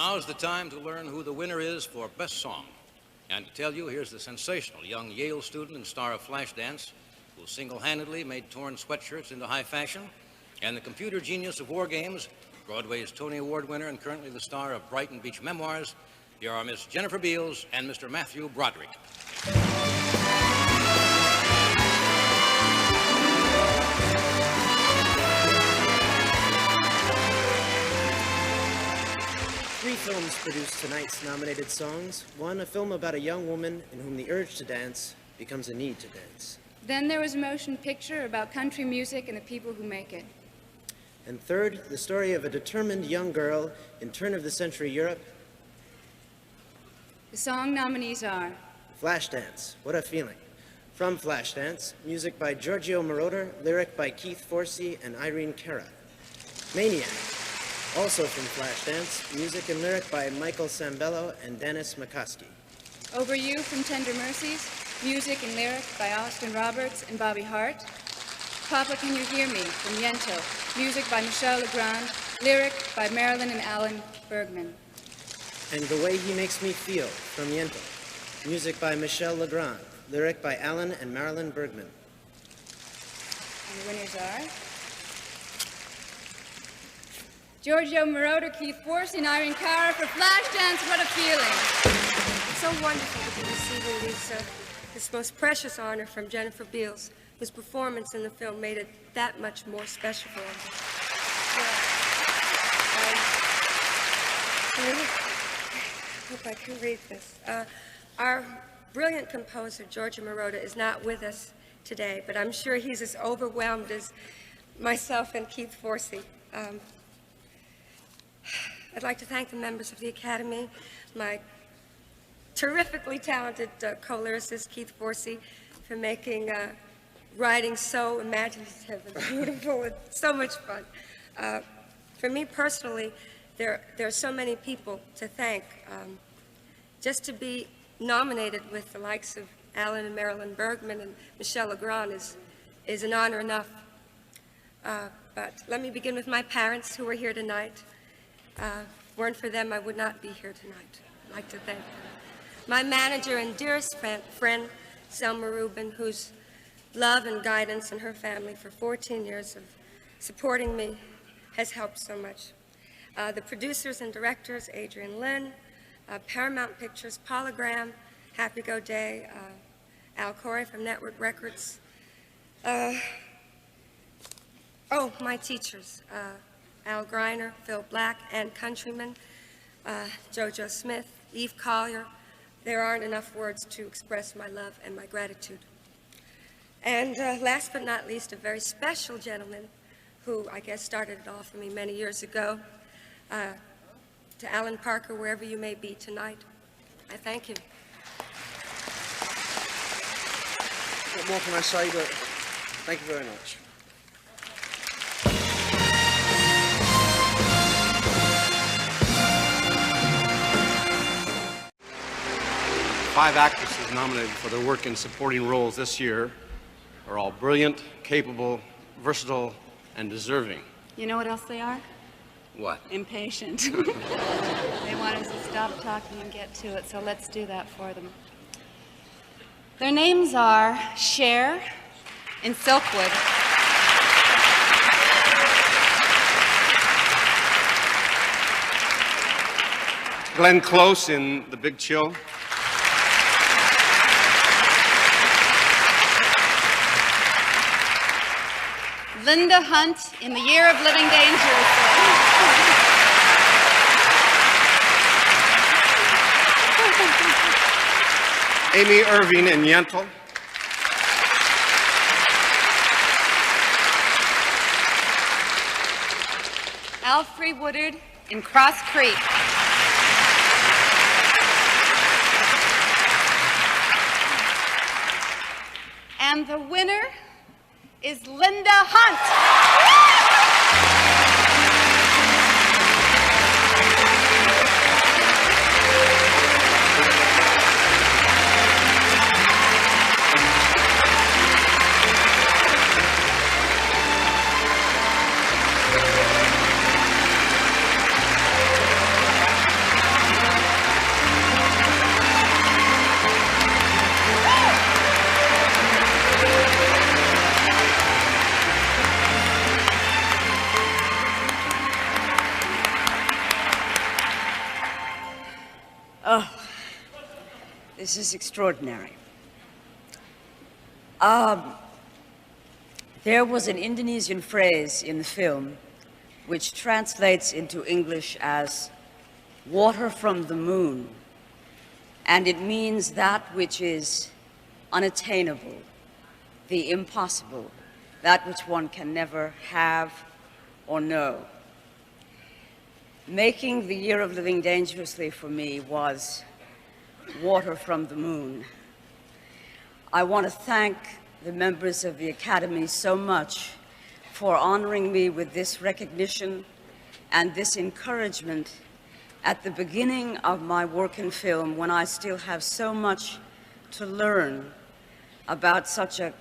Now is the time to learn who the winner is for Best Song. And to tell you, here's the sensational young Yale student and star of Flashdance, who single-handedly made torn sweatshirts into high fashion, and the computer genius of War Games, Broadway's Tony Award winner and currently the star of Brighton Beach Memoirs. Here are Miss Jennifer Beals and Mr. Matthew Broderick. Three films produced tonight's nominated songs. One, a film about a young woman in whom the urge to dance becomes a need to dance. Then there was a motion picture about country music and the people who make it. And third, the story of a determined young girl in turn-of-the-century Europe. The song nominees are Flashdance, What a Feeling. From Flashdance, music by Giorgio Moroder, lyric by Keith Forsey and Irene Cara. Maniac, also from Flashdance, music and lyric by Michael Sambello and Dennis McCoskey. Over You from Tender Mercies, music and lyric by Austin Roberts and Bobby Hart. Papa, Can You Hear Me from Yentl, music by Michel Legrand, lyric by Marilyn and Alan Bergman. And The Way He Makes Me Feel from Yentl, music by Michel Legrand, lyric by Alan and Marilyn Bergman. And the winners are Giorgio Moroder, Keith Forsey, and Irene Cara for Flashdance, What a Feeling. It's so wonderful to be receiving this most precious honor from Jennifer Beals, whose performance in the film made it that much more special for me. I hope I can read this. Our brilliant composer, Giorgio Moroder, is not with us today, but I'm sure he's as overwhelmed as myself and Keith Forsey. I'd like to thank the members of the Academy, my terrifically talented co-lyricist, Keith Forsey, for making writing so imaginative and beautiful and so much fun. For me personally, there are so many people to thank. Just to be nominated with the likes of Alan and Marilyn Bergman and Michel Legrand is an honor enough. But let me begin with my parents who are here tonight. Weren't for them, I would not be here tonight. I'd like to thank them. My manager and dearest friend, Selma Rubin, whose love and guidance and her family for 14 years of supporting me has helped so much. The producers and directors, Adrian Lynn, Paramount Pictures, Polygram, Happy Go Day, Al Corey from Network Records. My teachers, Al Greiner, Phil Black, Ann Countryman, JoJo Smith, Eve Collier. There aren't enough words to express my love and my gratitude. And last but not least, a very special gentleman who I guess started it all for me many years ago, to Alan Parker, wherever you may be tonight. I thank you. What more can I say, but thank you very much. Five actresses nominated for their work in supporting roles this year are all brilliant, capable, versatile, and deserving. You know what else they are? What? Impatient. They want us to stop talking and get to it, so let's do that for them. Their names are Cher in Silkwood, Glenn Close in The Big Chill, Linda Hunt in The Year of Living Dangerously, Amy Irving in Yentl, Alfre Woodard in Cross Creek, and the winner is Linda Hunt. This is extraordinary. There was an Indonesian phrase in the film which translates into English as water from the moon, and it means that which is unattainable, the impossible, that which one can never have or know. Making The Year of Living Dangerously for me was water from the moon. I want to thank the members of the Academy so much for honoring me with this recognition and this encouragement at the beginning of my work in film, when I still have so much to learn about such a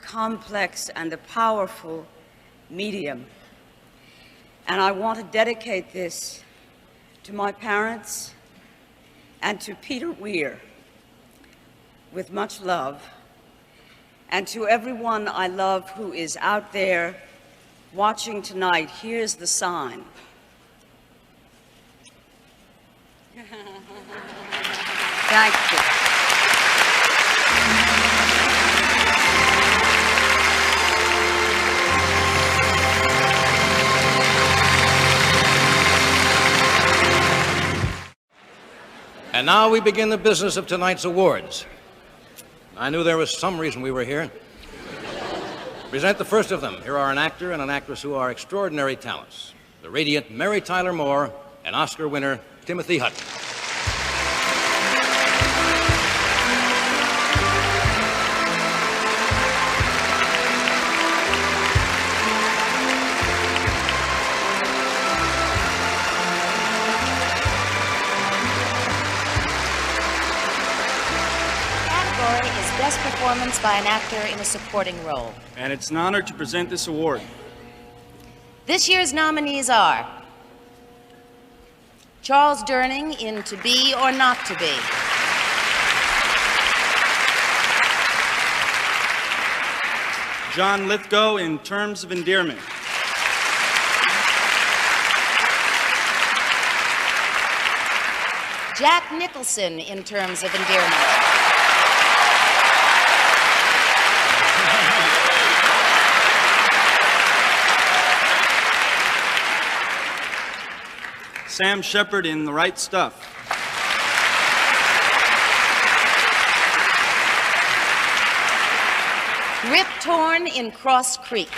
complex and a powerful medium. And I want to dedicate this to my parents and to Peter Weir with much love, and to everyone I love who is out there watching tonight. Here's the sign. Thank you. And now we begin the business of tonight's awards. I knew there was some reason we were here. Present the first of them. Here are an actor and an actress who are extraordinary talents. The radiant Mary Tyler Moore and Oscar winner Timothy Hutton. Best performance by an actor in a supporting role. And it's an honor to present this award. This year's nominees are Charles Durning in To Be or Not to Be, John Lithgow in Terms of Endearment, Jack Nicholson in Terms of Endearment, Sam Shepard in The Right Stuff, Rip Torn in Cross Creek,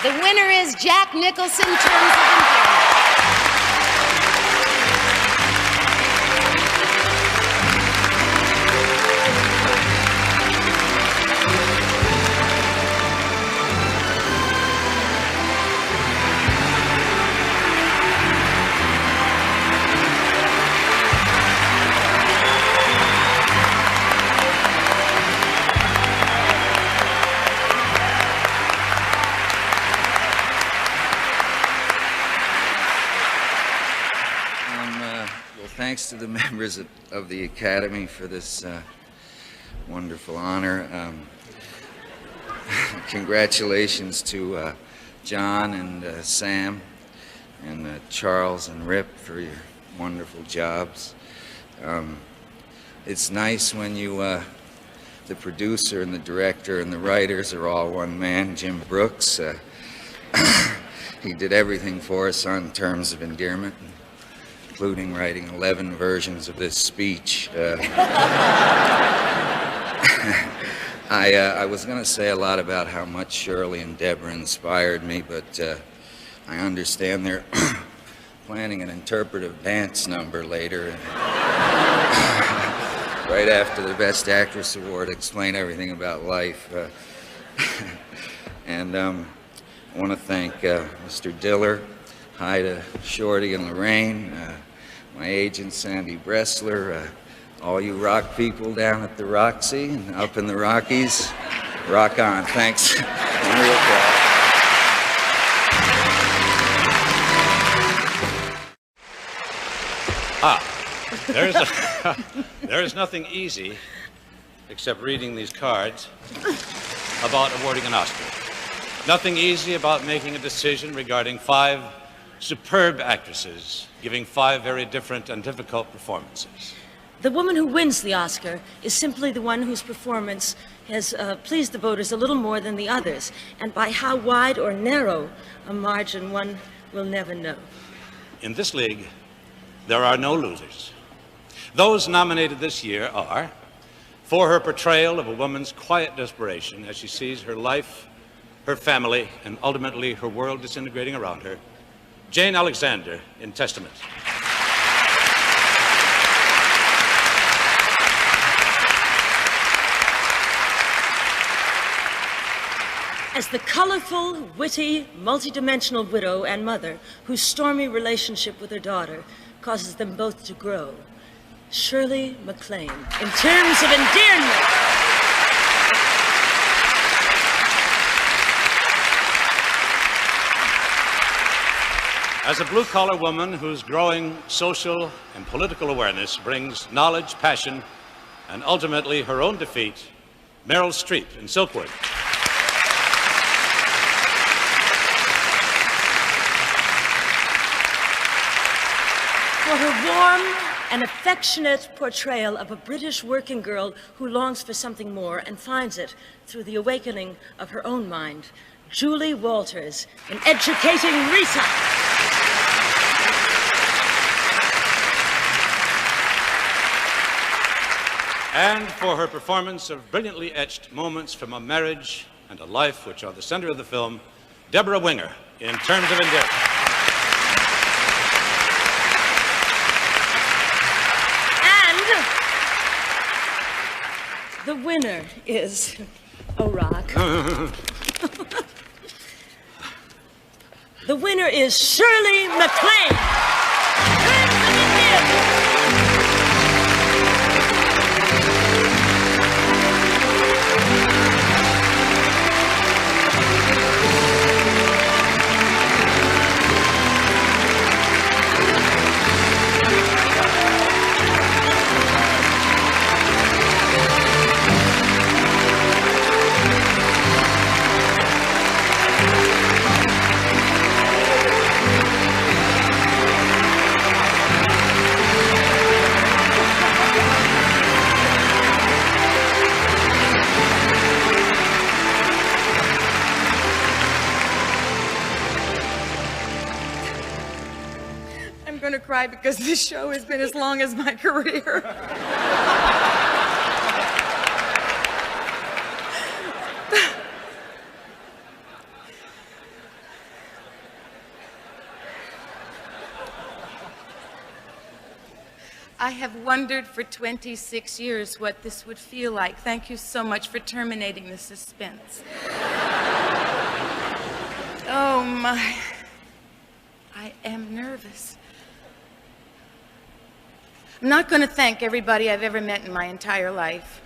the winner is Jack Nicholson, Terms of Endearment. Thanks to the members of the Academy for this wonderful honor. Congratulations to John and Sam and Charles and Rip for your wonderful jobs. It's nice when you, the producer and the director and the writers are all one man. Jim Brooks, he did everything for us on Terms of Endearment, including writing 11 versions of this speech. I was going to say a lot about how much Shirley and Deborah inspired me, but I understand they're planning an interpretive dance number later. Right after the Best Actress Award, explain everything about life. And I want to thank Mr. Diller. Hi to Shorty and Lorraine, my agent Sandy Bressler, all you rock people down at the Roxy and up in the Rockies. Rock on. Thanks. I'm real proud. There's nothing easy except reading these cards about awarding an Oscar. Nothing easy about making a decision regarding 5 superb actresses giving 5 very different and difficult performances. The woman who wins the Oscar is simply the one whose performance has pleased the voters a little more than the others, and by how wide or narrow a margin one will never know. In this league, there are no losers. Those nominated this year are, for her portrayal of a woman's quiet desperation as she sees her life, her family, and ultimately her world disintegrating around her, Jane Alexander in Testament. As the colorful, witty, multidimensional widow and mother whose stormy relationship with her daughter causes them both to grow, Shirley MacLaine, in terms of endearment. As a blue-collar woman whose growing social and political awareness brings knowledge, passion, and ultimately her own defeat, Meryl Streep in Silkwood. For her warm and affectionate portrayal of a British working girl who longs for something more and finds it through the awakening of her own mind, Julie Walters in Educating Rita. And for her performance of brilliantly etched moments from a marriage and a life which are the center of the film, Deborah Winger in Terms of Endearment. The winner is a rock. The winner is Shirley MacLaine. I'm going to cry because this show has been as long as my career. I have wondered for 26 years what this would feel like. Thank you so much for terminating the suspense. Oh my, I am nervous. I'm not going to thank everybody I've ever met in my entire life.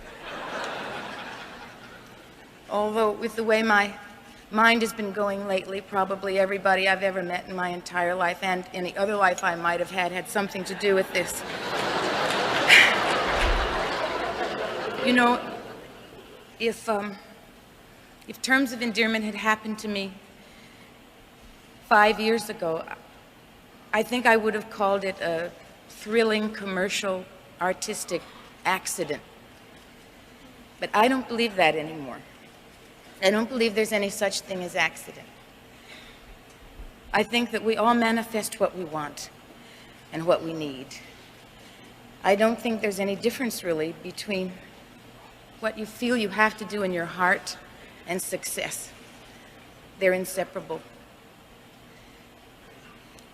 Although with the way my mind has been going lately, probably everybody I've ever met in my entire life and any other life I might have had something to do with this. You know, if Terms of Endearment had happened to me 5 years ago, I think I would have called it a thrilling, commercial, artistic accident. But I don't believe that anymore. I don't believe there's any such thing as accident. I think that we all manifest what we want and what we need. I don't think there's any difference really between what you feel you have to do in your heart and success. They're inseparable.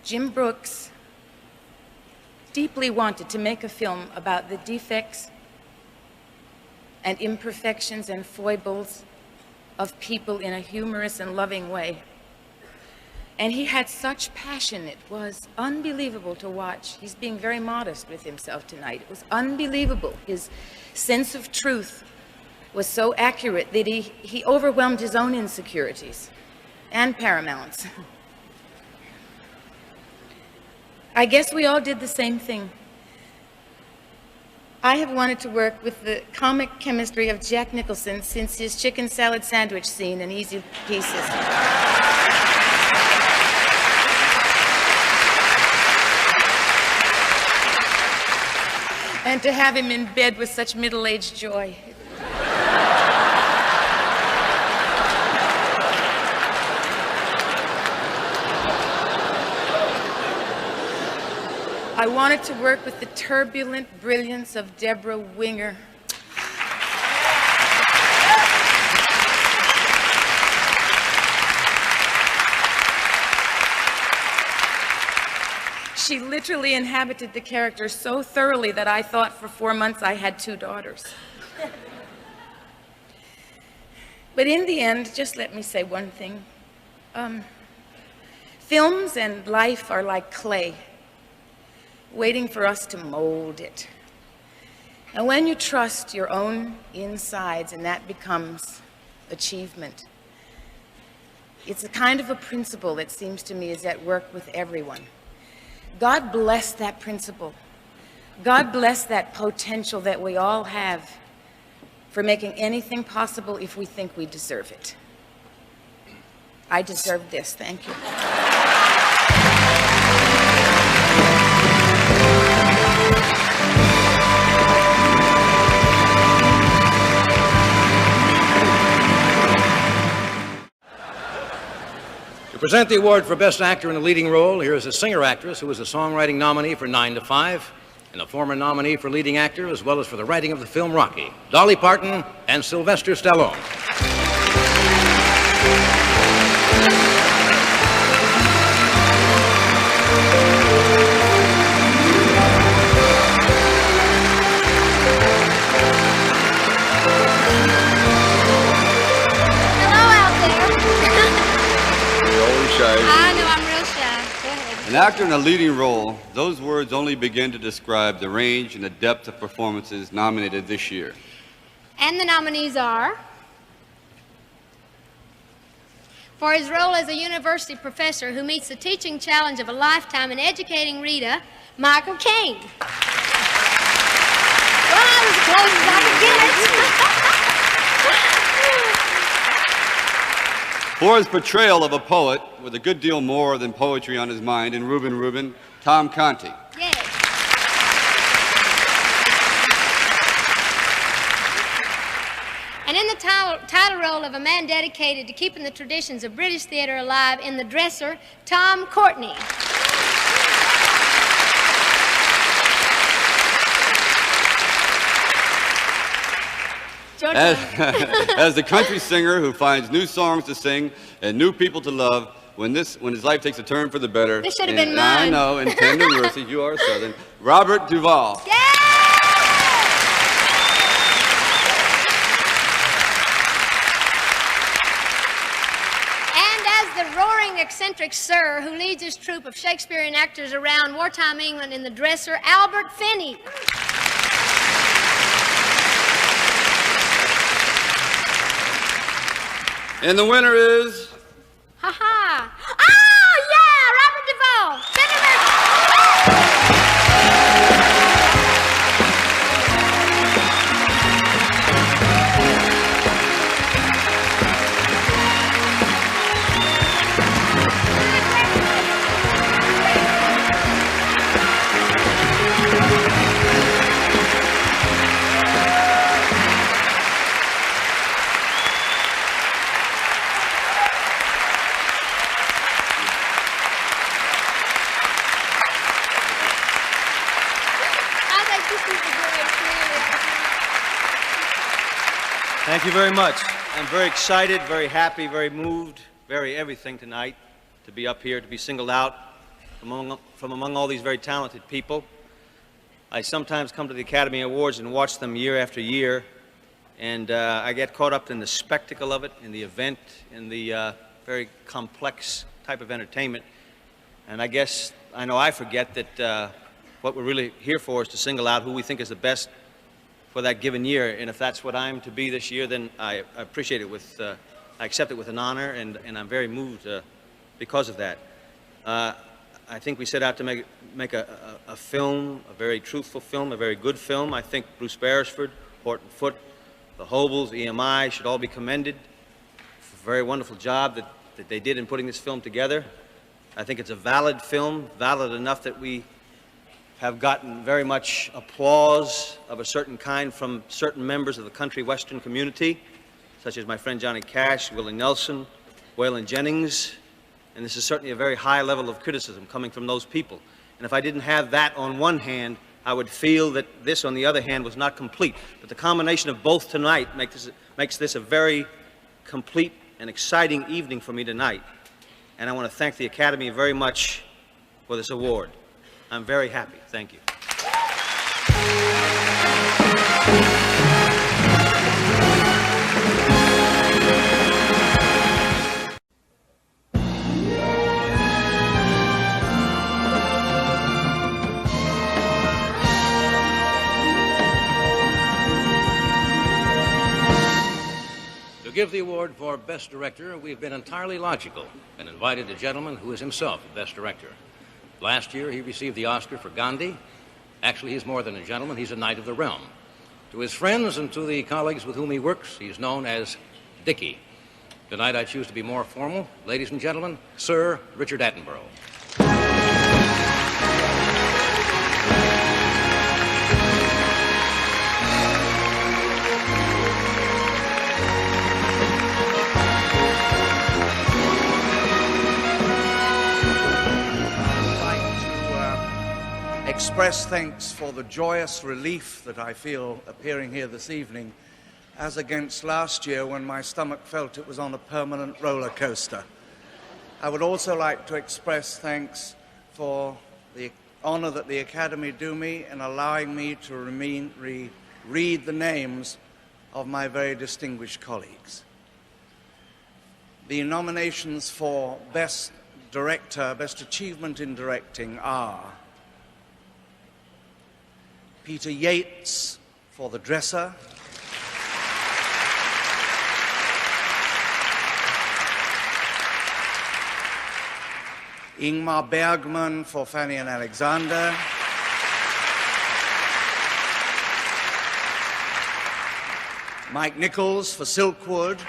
Jim Brooks deeply wanted to make a film about the defects and imperfections and foibles of people in a humorous and loving way. And he had such passion, it was unbelievable to watch. He's being very modest with himself tonight. It was unbelievable. His sense of truth was so accurate that he overwhelmed his own insecurities and Paramount's. I guess we all did the same thing. I have wanted to work with the comic chemistry of Jack Nicholson since his chicken salad sandwich scene in Easy Pieces. And to have him in bed with such middle-aged joy. I wanted to work with the turbulent brilliance of Deborah Winger. She literally inhabited the character so thoroughly that I thought for 4 months I had 2 daughters. But in the end, just let me say one thing. Films and life are like clay, waiting for us to mold it. And when you trust your own insides, and that becomes achievement, it's a kind of a principle that seems to me is at work with everyone. God bless that principle. God bless that potential that we all have for making anything possible if we think we deserve it. I deserve this. Thank you. To present the award for Best Actor in a Leading Role, here is a singer-actress who was a songwriting nominee for 9 to 5 and a former nominee for leading actor as well as for the writing of the film Rocky, Dolly Parton and Sylvester Stallone. I know, I'm real shy. Go ahead. An actor in a leading role, those words only begin to describe the range and the depth of performances nominated this year. And the nominees are, for his role as a university professor who meets the teaching challenge of a lifetime in educating Rita, Michael Caine. Well, I was as close as I could get. For his portrayal of a poet with a good deal more than poetry on his mind in Reuben, Tom Conti. Yes. And in the title role of a man dedicated to keeping the traditions of British theater alive in The Dresser, Tom Courtenay. As the country singer who finds new songs to sing and new people to love when his life takes a turn for the better. This should have been mine. I know, in Tender Mercy, you are Southern. Robert Duvall. Yeah! And as the roaring eccentric sir who leads his troupe of Shakespearean actors around wartime England in The Dresser, Albert Finney. And the winner is... Ha-ha! Oh, yeah! Robert Duvall! Tender Mercy! Thank you very much. I'm very excited, very happy, very moved, very everything tonight to be up here, to be singled out from among all these very talented people. I sometimes come to the Academy Awards and watch them year after year, and I get caught up in the spectacle of it, in the event, in the very complex type of entertainment. And I guess, I know I forget that what we're really here for is to single out who we think is the best for that given year, and if that's what I'm to be this year, then I appreciate it with, I accept it with an honor, and I'm very moved because of that. I think we set out to make a film, a very truthful film, a very good film. I think Bruce Beresford, Horton Foote, the Hobels, EMI should all be commended for a very wonderful job that they did in putting this film together. I think it's a valid film, valid enough that we have gotten very much applause of a certain kind from certain members of the country western community, such as my friend Johnny Cash, Willie Nelson, Waylon Jennings, and this is certainly a very high level of criticism coming from those people. And if I didn't have that on one hand, I would feel that this, on the other hand, was not complete. But the combination of both tonight makes this a very complete and exciting evening for me tonight. And I want to thank the Academy very much for this award. I'm very happy. Thank you. To give the award for Best Director, we've been entirely logical and invited a gentleman who is himself a Best Director. Last year, he received the Oscar for Gandhi. Actually, he's more than a gentleman. He's a knight of the realm. To his friends and to the colleagues with whom he works, he's known as Dickie. Tonight, I choose to be more formal. Ladies and gentlemen, Sir Richard Attenborough. Express thanks for the joyous relief that I feel appearing here this evening, as against last year when my stomach felt it was on a permanent roller coaster. I would also like to express thanks for the honor that the Academy do me in allowing me to read the names of my very distinguished colleagues. The nominations for Best Director, Best Achievement in Directing are Peter Yates for The Dresser, Ingmar Bergman for Fanny and Alexander, Mike Nichols for Silkwood,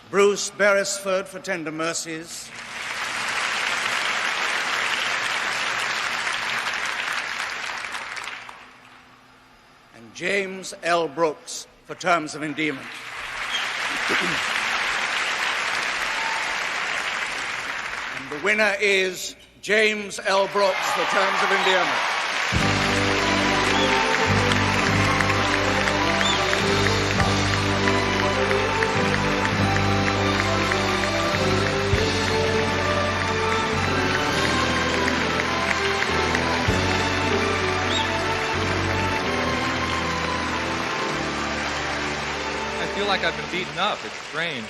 Bruce Beresford for Tender Mercies, James L. Brooks for Terms of Endearment. And the winner is James L. Brooks for Terms of Endearment. I feel like I've been beaten up. It's strange.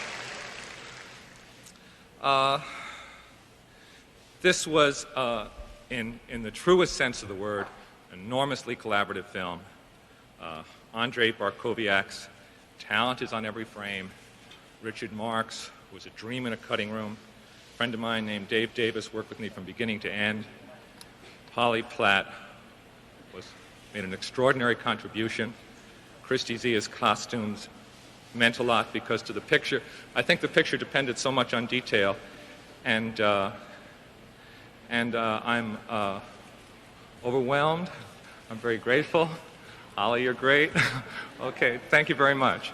This was, in the truest sense of the word, an enormously collaborative film. Andrei Barkoviak's talent is on every frame. Richard Marx was a dream in a cutting room. A friend of mine named Dave Davis worked with me from beginning to end. Polly Platt made an extraordinary contribution. Christy Zia's costumes meant a lot because to the picture, I think the picture depended so much on detail, and I'm overwhelmed. I'm very grateful. Ollie, you're great. Okay, thank you very much.